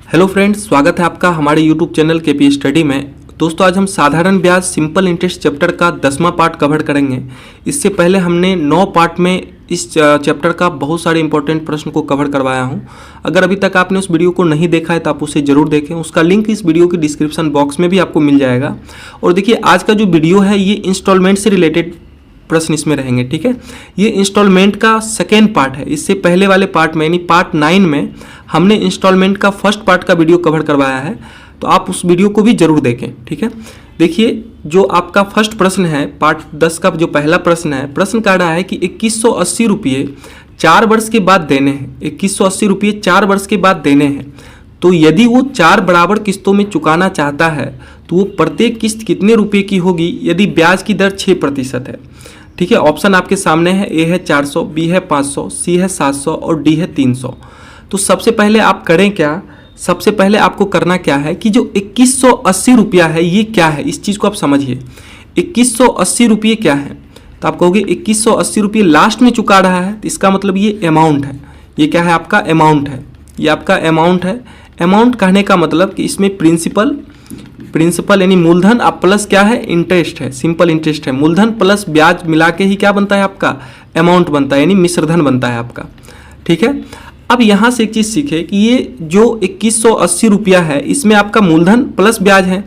Hello friends, स्वागत है आपका हमारे यूट्यूब चैनल केपी स्टडी में। दोस्तों, आज हम साधारण ब्याज सिंपल इंटरेस्ट चैप्टर का 10वां पार्ट कवर करेंगे। इससे पहले हमने 9 पार्ट में इस चैप्टर का बहुत सारे इंपॉर्टेंट प्रश्न को कवर करवाया हूं। अगर अभी तक आपने उस वीडियो को नहीं देखा है तो आप उसे जरूर देखें। उसका लिंक इस वीडियो के डिस्क्रिप्शन बॉक्स में भी आपको मिल जाएगा। और देखिए, आज का जो वीडियो है ये इंस्टॉलमेंट से रिलेटेड प्रश्न इसमें रहेंगे। ठीक है, ये इंस्टॉलमेंट का सेकेंड पार्ट है। इससे पहले वाले पार्ट में यानी पार्ट 9 में हमने इंस्टॉलमेंट का फर्स्ट पार्ट का वीडियो कवर करवाया है, तो आप उस वीडियो को भी जरूर देखें। ठीक है, देखिए जो आपका फर्स्ट प्रश्न है, पार्ट 10 का जो पहला प्रश्न है, प्रश्न कह रहा है कि 2180 रुपये 4 वर्ष के बाद देने हैं। 2180 रुपये 4 वर्ष के बाद देने हैं, तो यदि वो 4 बराबर किस्तों में चुकाना चाहता है तो वो प्रत्येक किस्त कितने रुपए की होगी यदि ब्याज की दर 6% है। ठीक है, ऑप्शन आपके सामने है। ए है 400, बी है 500, सी है 700 और डी है 300। तो सबसे पहले आप करें क्या, सबसे पहले आपको करना क्या है कि जो 2180 रुपया है ये क्या है, इस चीज़ को आप समझिए। 2180 रुपये क्या है, तो आप कहोगे 2180 रुपये लास्ट में चुका रहा है, तो इसका मतलब ये अमाउंट है। ये क्या है, आपका अमाउंट है। ये आपका अमाउंट है। अमाउंट कहने का मतलब कि इसमें प्रिंसिपल यानी मूलधन अब प्लस क्या है, इंटरेस्ट है, सिंपल इंटरेस्ट है। मूलधन प्लस ब्याज मिला के ही क्या बनता है, आपका अमाउंट बनता है, यानी मिश्रधन बनता है आपका। ठीक है, अब यहाँ से एक चीज़ सीखे कि ये जो 2180 रुपया है इसमें आपका मूलधन प्लस ब्याज है।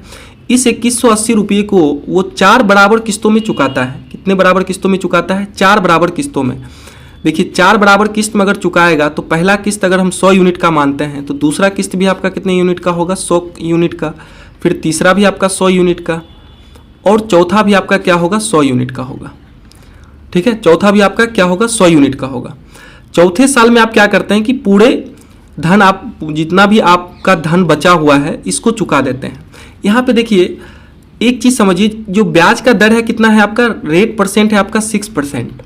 इस 2180 रुपये को वो 4 बराबर किस्तों में चुकाता है। कितने बराबर किस्तों में चुकाता है, 4 बराबर किस्तों में। देखिए 4 बराबर किस्त में अगर चुकाएगा तो पहला किस्त अगर हम 100 यूनिट का मानते हैं तो दूसरा किस्त भी आपका कितने यूनिट का होगा, 100 यूनिट का। फिर तीसरा भी आपका 100 यूनिट का और चौथा भी आपका क्या होगा, 100 यूनिट का होगा। ठीक है, चौथा भी आपका क्या होगा, 100 यूनिट का होगा। चौथे साल में आप क्या करते हैं कि पूरे धन, आप जितना भी आपका धन बचा हुआ है इसको चुका देते हैं। यहाँ पे देखिए एक चीज़ समझिए, जो ब्याज का दर है कितना है आपका, रेट परसेंट है आपका 6%।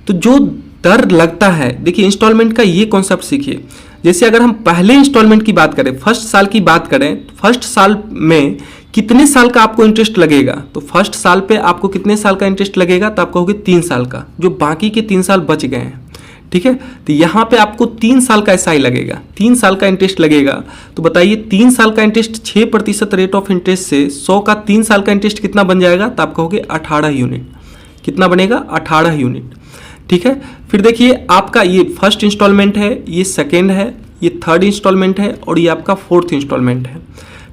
तो जो दर लगता है, देखिए इंस्टॉलमेंट का ये कॉन्सेप्ट सीखिए। जैसे अगर हम पहले इंस्टॉलमेंट की बात करें, फर्स्ट साल की बात करें, फर्स्ट साल में कितने साल का आपको इंटरेस्ट लगेगा, तो फर्स्ट साल पे आपको कितने साल का इंटरेस्ट लगेगा, तो आप कहोगे 3 साल का, जो बाकी के 3 साल बच गए हैं। ठीक है, तो यहाँ पे आपको 3 साल का एसआई लगेगा, 3 साल का इंटरेस्ट लगेगा। तो बताइए 3 साल का इंटरेस्ट 6% रेट ऑफ इंटरेस्ट से 100 का 3 साल का इंटरेस्ट कितना बन जाएगा, तो आप कहोगे 18 यूनिट। कितना बनेगा, 18 यूनिट। ठीक है, फिर देखिए आपका ये फर्स्ट इंस्टॉलमेंट है, ये सेकेंड है, ये थर्ड इंस्टॉलमेंट है और ये आपका फोर्थ इंस्टॉलमेंट है।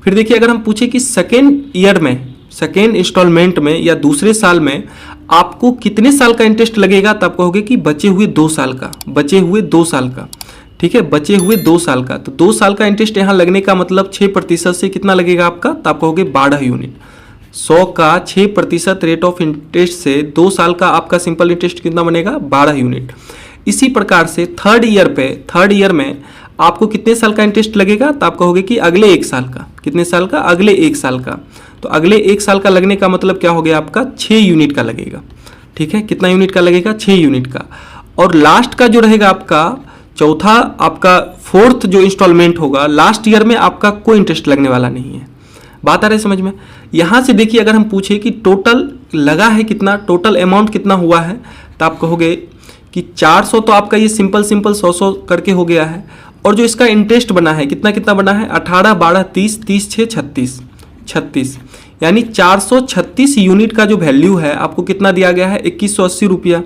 फिर देखिए अगर हम पूछे कि सेकेंड ईयर में, सेकेंड इंस्टॉलमेंट में या दूसरे साल में आपको कितने साल का इंटरेस्ट लगेगा, तो आप कहोगे कि बचे हुए 2 साल का, बचे हुए 2 साल का। ठीक है, बचे हुए 2 साल का। तो 2 साल का इंटरेस्ट यहाँ लगने का मतलब 6% से कितना लगेगा आपका, तो आप कहोगे 12 यूनिट। 100 का 6% रेट ऑफ इंटरेस्ट से 2 साल का आपका सिंपल इंटरेस्ट कितना बनेगा, 12 यूनिट। इसी प्रकार से थर्ड ईयर में आपको कितने साल का इंटरेस्ट लगेगा, तो आप कहोगे कि अगले 1 साल का। कितने साल का, अगले 1 साल का। तो अगले 1 साल का लगने का मतलब क्या हो गया आपका, 6 यूनिट का लगेगा। ठीक है, कितना यूनिट का लगेगा, 6 यूनिट का। और लास्ट का जो रहेगा आपका चौथा, आपका फोर्थ जो इंस्टॉलमेंट होगा, लास्ट ईयर में आपका कोई इंटरेस्ट लगने वाला नहीं है। बात आ रही है समझ में। यहाँ से देखिए अगर हम पूछे कि टोटल लगा है कितना, टोटल अमाउंट कितना हुआ है, तो आप कहोगे कि 400 तो आपका ये सिंपल 100 करके हो गया है। और जो इसका इंटरेस्ट बना है कितना बना है, 18, 12, 30, 30, 6, 36, यानी 436 यूनिट का जो वैल्यू है आपको कितना दिया गया है, 2180 रुपया।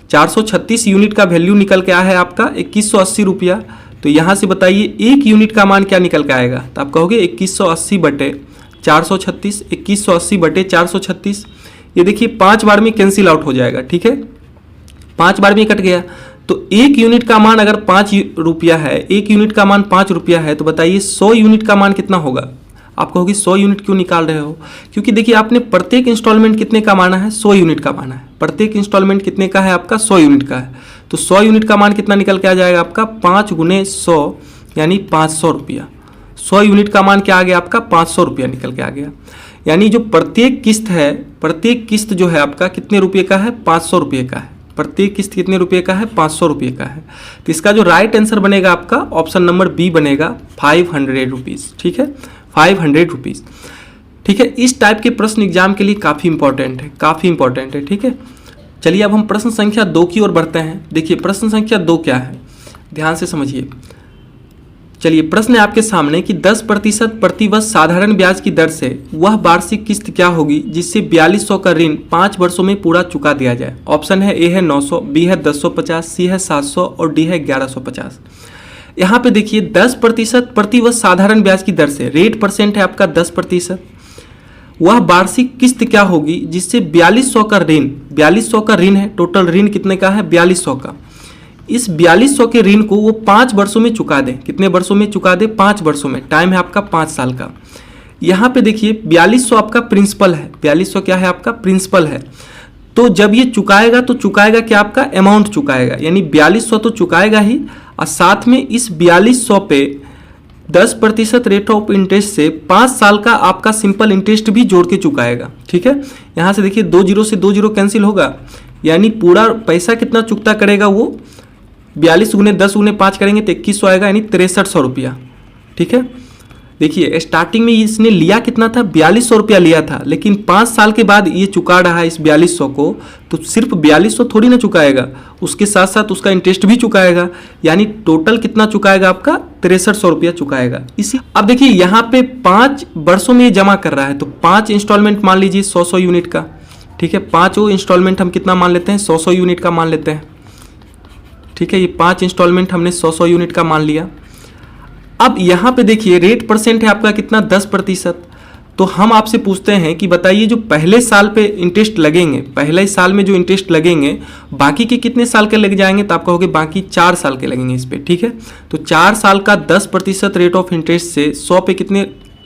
436 यूनिट का वैल्यू निकल के आया है आपका 2180 रुपया। तो यहाँ से बताइए 1 यूनिट का मान क्या निकल के आएगा, तो आप कहोगे 2180 बटे 436, 2180 बटे 436। ये देखिए 5 बार में कैंसिल आउट हो जाएगा। ठीक है, 5 बार में कट गया। तो 1 यूनिट का मान अगर 5 रुपया है, 1 यूनिट का मान 5 रुपया है, तो बताइए 100 यूनिट का मान कितना होगा। आप कहोगे 100 यूनिट क्यों निकाल रहे हो, क्योंकि देखिए आपने प्रत्येक इंस्टॉलमेंट कितने का माना है, 100 यूनिट का माना है। प्रत्येक इंस्टॉलमेंट कितने का है आपका, 100 यूनिट का है। तो 100 यूनिट का मान कितना निकल के आ जाएगा आपका, 5 गुने 100 यानी 500 रुपया। 100 यूनिट का मान क्या आ गया आपका, 500 रुपया निकल के आ गया। यानी जो प्रत्येक किस्त है, प्रत्येक किस्त जो है आपका कितने रुपये का है, 500 रुपये का है। प्रत्येक किस्त कितने रुपये का है, 500 रुपये का है। तो इसका जो राइट आंसर बनेगा आपका ऑप्शन नंबर बी बनेगा, 500 रुपीज़। ठीक है, 500 रुपीज़। ठीक है, इस टाइप के प्रश्न एग्जाम के लिए काफ़ी इंपॉर्टेंट है, काफ़ी इंपॉर्टेंट है। ठीक है, चलिए अब हम प्रश्न संख्या 2 की ओर बढ़ते हैं। देखिए प्रश्न संख्या 2 क्या है, ध्यान से समझिए। चलिए प्रश्न है आपके सामने कि 10% प्रतिवर्ष साधारण ब्याज की दर से वह वार्षिक किस्त क्या होगी जिससे 4200 का ऋण 5 वर्षों में पूरा चुका दिया जाए। ऑप्शन है ए है 900, बी है 1050, सी है 700 और डी है 1150। यहाँ पे देखिए 10% प्रतिवर्ष साधारण ब्याज की दर से, रेट परसेंट है आपका 10%, वह वार्षिक किस्त क्या होगी जिससे 4200 का ऋण, 4200 का ऋण है, टोटल ऋण कितने का है 4200 का, इस 4200 के ऋण को वो 5 वर्षों में चुका दे। कितने वर्षों में चुका दे? 5 वर्षों में। टाइम है आपका 5 साल का। यहाँ पे देखिए 4200 आपका प्रिंसिपल है, 4200 क्या है आपका प्रिंसिपल है। तो जब ये चुकाएगा तो चुकाएगा क्या आपका अमाउंट चुकाएगा, यानी 4200 तो चुकाएगा ही, और साथ में इस 4200 पे 10% रेट ऑफ इंटरेस्ट से 5 साल का आपका सिंपल इंटरेस्ट भी जोड़ के चुकाएगा। ठीक है, यहाँ से देखिए 2 जीरो से 2 जीरो कैंसिल होगा, यानी पूरा पैसा कितना चुकता करेगा वो 42 गुने 10 गुने 5 करेंगे तो 2100 आएगा, यानी 6300 रुपया। ठीक है, देखिए स्टार्टिंग में इसने लिया कितना था 4200 रुपया लिया था, लेकिन 5 साल के बाद ये चुका रहा है इस 4200 को, तो सिर्फ 4200 थोड़ी ना चुकाएगा, उसके साथ साथ उसका इंटरेस्ट भी चुकाएगा, यानी टोटल कितना चुकाएगा आपका 6300 रुपया चुकाएगा। इसी अब देखिए यहाँ पे 5 वर्षों में ये जमा कर रहा है, तो 5 इंस्टॉलमेंट मान लीजिए 100 यूनिट का। ठीक है, 5 इंस्टॉलमेंट हम कितना मान लेते हैं 100 यूनिट का मान लेते हैं। ठीक है, ये 5 इंस्टॉलमेंट हमने 100 यूनिट का मान लिया। अब यहाँ पे देखिए रेट परसेंट है आपका कितना 10%। तो हम आपसे पूछते हैं कि बताइए जो पहले साल पे इंटरेस्ट लगेंगे, पहले साल में जो इंटरेस्ट लगेंगे बाकी के कितने साल के लग जाएंगे, तो आप कहोगे बाकी 4 साल के लगेंगे इस पे। ठीक है, तो 4 साल का 10% रेट ऑफ इंटरेस्ट से 100 पे कितने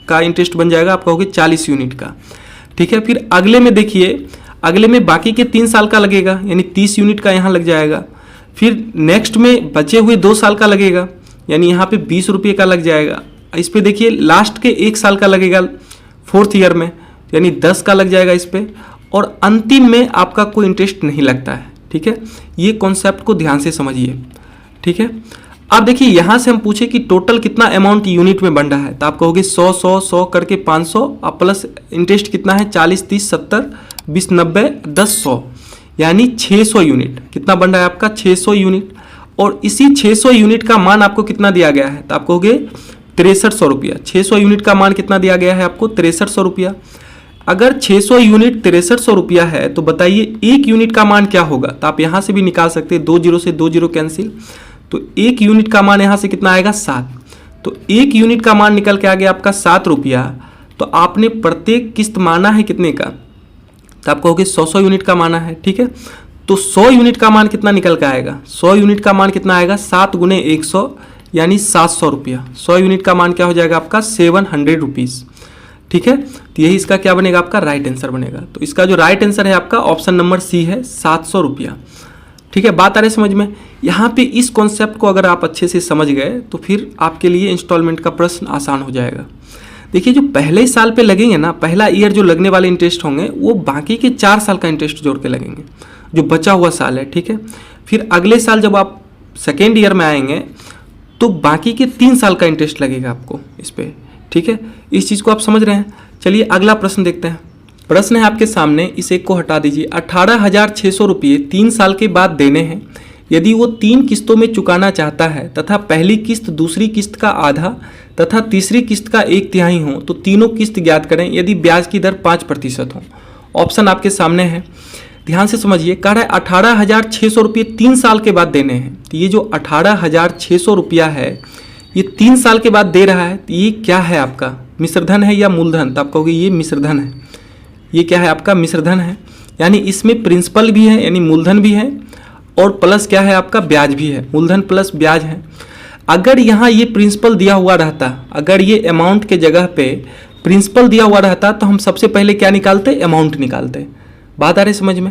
का इंटरेस्ट बन जाएगा, आप कहोगे 40 यूनिट का। ठीक है, फिर अगले में देखिए, अगले में बाकी के 3 साल का लगेगा, यानी 30 यूनिट का यहाँ लग जाएगा। फिर नेक्स्ट में बचे हुए 2 साल का लगेगा, यानी यहाँ पे 20 रुपये का लग जाएगा। इस पे देखिए लास्ट के 1 साल का लगेगा 4th ईयर में, यानी 10 का लग जाएगा इस पे, और अंतिम में आपका कोई इंटरेस्ट नहीं लगता है। ठीक है, ये कॉन्सेप्ट को ध्यान से समझिए। ठीक है, अब देखिए यहाँ से हम पूछे कि टोटल कितना अमाउंट यूनिट में बन रहा है, तो आप कहोगे 100 100 100 करके 500, अब प्लस इंटरेस्ट कितना है 40 30 70 20 90 10 100, यानी 600 यूनिट कितना बन रहा है आपका 600 यूनिट। और इसी 600 यूनिट का मान आपको कितना दिया गया है, तो आप कहोगे 6300 रुपया। 600 यूनिट का मान कितना दिया गया है आपको 6300 रुपया। अगर 600 यूनिट 6300 रुपया है तो बताइए 1 यूनिट का मान क्या होगा, तो आप यहाँ से भी निकाल सकते हैं, 2 जीरो से 2 जीरो कैंसिल, तो 1 यूनिट का मान यहाँ से कितना आएगा 7। तो 1 यूनिट का मान निकल के आ गया आपका 7 रुपया। तो आपने प्रत्येक किस्त माना है कितने का, तो आप कहोगे 100 यूनिट का माना है। ठीक है, तो 100 यूनिट का मान कितना निकल के आएगा, 100 यूनिट का मान कितना आएगा 7 गुने 100, यानी 700 रुपया। 100 यूनिट का मान क्या हो जाएगा आपका 700 रुपीज़। ठीक है, तो यही इसका क्या बनेगा आपका राइट आंसर बनेगा। तो इसका जो राइट आंसर है आपका ऑप्शन नंबर सी है 700 रुपया। ठीक है, बात आ रही समझ में। यहाँ पे इस कॉन्सेप्ट को अगर आप अच्छे से समझ गए तो फिर आपके लिए इंस्टॉलमेंट का प्रश्न आसान हो जाएगा। देखिए जो पहले साल पे लगेंगे ना, पहला ईयर जो लगने वाले इंटरेस्ट होंगे वो बाकी के 4 साल का इंटरेस्ट जोड़ के लगेंगे, जो बचा हुआ साल है। ठीक है, फिर अगले साल जब आप सेकेंड ईयर में आएंगे तो बाकी के 3 साल का इंटरेस्ट लगेगा आपको इस पर। ठीक है, इस चीज़ को आप समझ रहे हैं। चलिए अगला प्रश्न देखते हैं। प्रश्न है आपके सामने, इस एक को हटा दीजिए। 18,600 रुपये 3 साल के बाद देने हैं। यदि वो 3 किस्तों में चुकाना चाहता है तथा पहली किस्त दूसरी किस्त का आधा तथा तीसरी किस्त का 1/3 हो तो तीनों किस्त ज्ञात करें यदि ब्याज की दर 5% हो। ऑप्शन आपके सामने है, ध्यान से समझिए। कह रहा है 18,600 रुपये 3 साल के बाद देने हैं। तो ये जो 18,600 रुपया है ये 3 साल के बाद दे रहा है, तो ये क्या है आपका मिश्रधन है या मूलधन, तो आप कहोगे ये मिश्रधन है। ये क्या है आपका मिश्रधन है, यानी इसमें प्रिंसिपल भी है यानी मूलधन भी है और प्लस क्या है आपका ब्याज भी है, मूलधन प्लस ब्याज है। अगर यहाँ ये प्रिंसिपल दिया हुआ रहता, अगर ये अमाउंट के जगह पे प्रिंसिपल दिया हुआ रहता तो हम सबसे पहले क्या निकालते, अमाउंट निकालते। बात आ रही समझ में।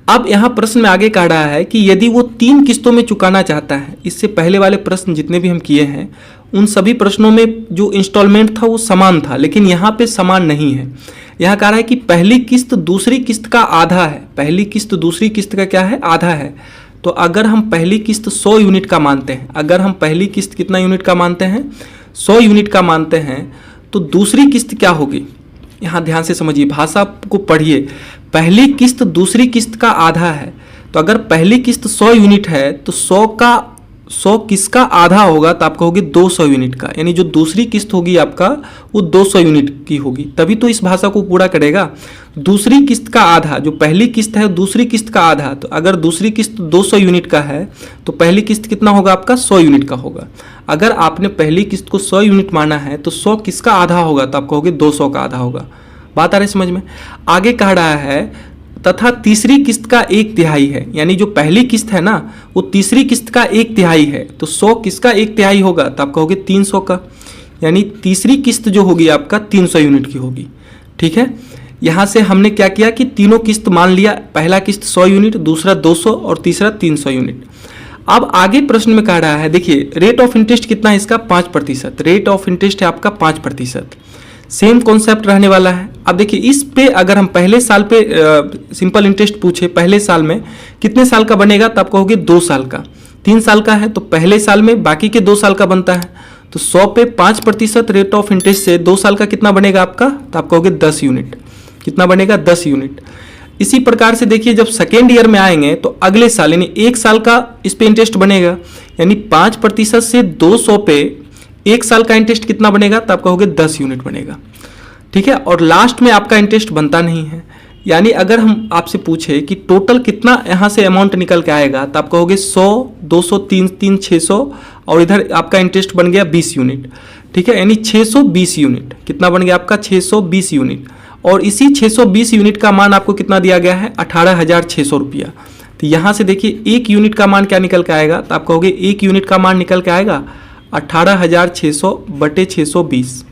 अब यहाँ प्रश्न में आगे कह रहा है कि यदि वो 3 किस्तों में चुकाना चाहता है। इससे पहले वाले प्रश्न जितने भी हम किए हैं उन सभी प्रश्नों में जो इंस्टॉलमेंट था वो समान था, लेकिन यहाँ पे समान नहीं है। यहाँ कह रहा है कि पहली किस्त दूसरी किस्त का आधा है, पहली किस्त दूसरी किस्त का क्या है आधा है। तो अगर हम पहली किस्त 100 यूनिट का मानते हैं, अगर हम पहली किस्त कितना यूनिट का मानते हैं 100 यूनिट का मानते हैं, तो दूसरी किस्त क्या होगी, यहाँ ध्यान से समझिए, भाषा को पढ़िए। पहली किस्त दूसरी किस्त का आधा है, तो अगर पहली किस्त 100 यूनिट है तो 100 का 100 किसका आधा होगा, तो आप कहोगे 200 यूनिट का, यानी जो दूसरी किस्त होगी आपका वो 200 यूनिट की होगी, तभी तो इस भाषा को पूरा करेगा। दूसरी किस्त का आधा, जो पहली किस्त है दूसरी किस्त का आधा, तो अगर दूसरी किस्त 200 यूनिट का है तो पहली किस्त कितना होगा आपका 100 यूनिट का होगा। अगर आपने पहली किस्त को 100 यूनिट माना है तो 100 किसका आधा होगा, तो आप कहोगे 200 का आधा होगा। बात आ रही समझ में। आगे कह रहा है तथा तीसरी किस्त का 1/3 है, यानी जो पहली किस्त है ना वो तीसरी किस्त का 1/3 है, तो 100 किसका 1/3 होगा, तो आप कहोगे 300 का, यानी तीसरी किस्त जो होगी आपका 300 यूनिट की होगी। ठीक है, यहाँ से हमने क्या किया कि तीनों किस्त मान लिया, पहला किस्त 100 यूनिट, दूसरा 200 और तीसरा 300 यूनिट। अब आगे प्रश्न में कह रहा है, देखिए रेट ऑफ इंटरेस्ट कितना है इसका 5%, रेट ऑफ इंटरेस्ट है आपका 5%, सेम कॉन्सेप्ट रहने वाला है। अब देखिए इस पे अगर हम पहले साल पे सिंपल इंटरेस्ट पूछे, पहले साल में कितने साल का बनेगा, तो आप कहोगे 2 साल का। 3 साल का है तो पहले साल में, बाकी के 2 साल का बनता है, तो 100 पे 5% रेट ऑफ इंटरेस्ट से 2 साल का कितना बनेगा आपका, तो आप कहोगे 10 यूनिट। कितना बनेगा 10 यूनिट। इसी प्रकार से देखिए जब सेकेंड ईयर में आएंगे तो अगले साल यानी 1 साल का इस पे इंटरेस्ट बनेगा, यानी 5% से 200 पे 1 साल का इंटरेस्ट कितना बनेगा, तो आप कहोगे 10 यूनिट बनेगा। ठीक है, और लास्ट में आपका इंटरेस्ट बनता नहीं है, यानी अगर हम आपसे पूछे कि टोटल कितना यहाँ से अमाउंट निकल के आएगा, तो आप कहोगे 100, 200, 3, 600 और इधर आपका इंटरेस्ट बन गया 20 यूनिट। ठीक है, यानी 620 यूनिट। कितना बन गया आपका 620 यूनिट, और इसी 620 यूनिट का मान आपको कितना दिया गया है 18,600 रुपया। तो यहाँ से देखिए 1 यूनिट का मान क्या निकल के आएगा, तो आप कहोगे 1 यूनिट का मान निकल के आएगा 18,600 बटे 620।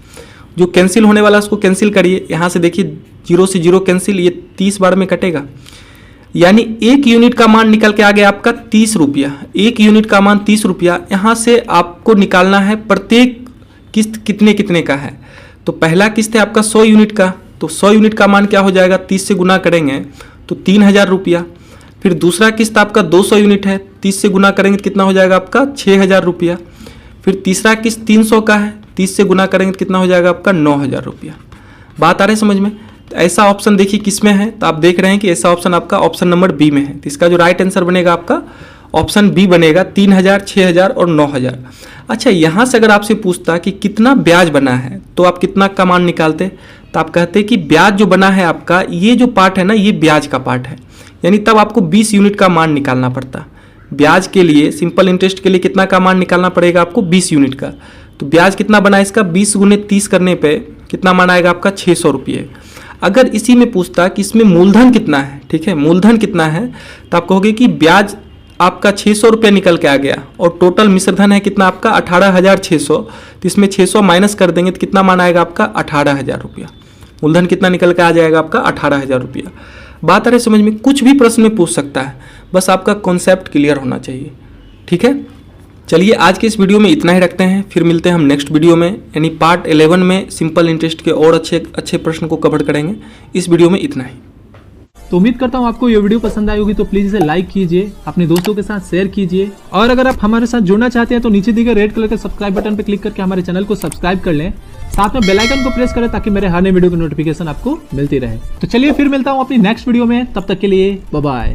जो कैंसिल होने वाला उसको कैंसिल करिए, यहाँ से देखिए 0 से 0 कैंसिल, ये 30 बार में कटेगा, यानी 1 यूनिट का मान निकल के आ गया आपका 30 रुपया। 1 यूनिट का मान 30 रुपया। यहाँ से आपको निकालना है प्रत्येक किस्त कितने कितने का है। तो पहला किस्त है आपका 100 यूनिट का, तो 100 यूनिट का मान क्या हो जाएगा, 30 से गुना करेंगे तो 3,000 रुपया। फिर दूसरा किस्त आपका 200 यूनिट है, 30 से गुना करेंगे तो कितना हो जाएगा आपका 6,000 रुपया। फिर तीसरा किस्त 300 का है, 30 से गुना करेंगे तो कितना हो जाएगा आपका 9,000 रुपया। बात आ रही है समझ में। तो ऐसा ऑप्शन देखिए किस में है, तो आप देख रहे हैं कि ऐसा ऑप्शन आपका ऑप्शन नंबर बी में है। तो इसका जो राइट आंसर बनेगा आपका ऑप्शन बी बनेगा, 3,000, 6,000 और 9,000। अच्छा, यहाँ से अगर आपसे पूछता कि कितना ब्याज बना है तो आप कितना का मान निकालते, तो आप कहते कि ब्याज जो बना है आपका, ये जो पार्ट है ना ये ब्याज का पार्ट है, यानी तब आपको 20 यूनिट का मान निकालना पड़ता। ब्याज के लिए सिंपल इंटरेस्ट के लिए कितना का मान निकालना पड़ेगा आपको 20 यूनिट का। तो ब्याज कितना बना इसका 20 गुने 30 करने पे कितना मान आएगा आपका 600 रुपये। अगर इसी में पूछता कि इसमें मूलधन कितना है, ठीक है मूलधन कितना है, तो आप कहोगे कि ब्याज आपका 600 रुपये निकल के आ गया और टोटल मिश्रधन है कितना आपका 18,600, तो इसमें 600 माइनस कर देंगे तो कितना मान आएगा आपका 18,000 रुपया। मूलधन कितना निकल के आ जाएगा आपका 18,000 रुपया। बात आ रही समझ में। कुछ भी प्रश्न में पूछ सकता है, बस आपका कॉन्सेप्ट क्लियर होना चाहिए। ठीक है, चलिए आज के इस वीडियो में इतना ही रखते हैं, फिर मिलते हैं हम नेक्स्ट वीडियो में, यानी पार्ट 11 में सिंपल इंटरेस्ट के और अच्छे प्रश्न को कवर करेंगे। इस वीडियो में इतना ही। तो उम्मीद करता हूँ आपको ये वीडियो पसंद आई होगी, तो प्लीज इसे लाइक कीजिए, अपने दोस्तों के साथ शेयर कीजिए, और अगर आप हमारे साथ जुड़ना चाहते हैं तो नीचे दिए गए रेड कलर के सब्सक्राइब बटन पर क्लिक करके हमारे चैनल को सब्सक्राइब कर लें, साथ में बेल आइकन को प्रेस करें ताकि मेरे हर नए वीडियो की नोटिफिकेशन आपको मिलती रहे। तो चलिए फिर मिलता हूँ अपनी नेक्स्ट वीडियो में, तब तक के लिए बाय बाय।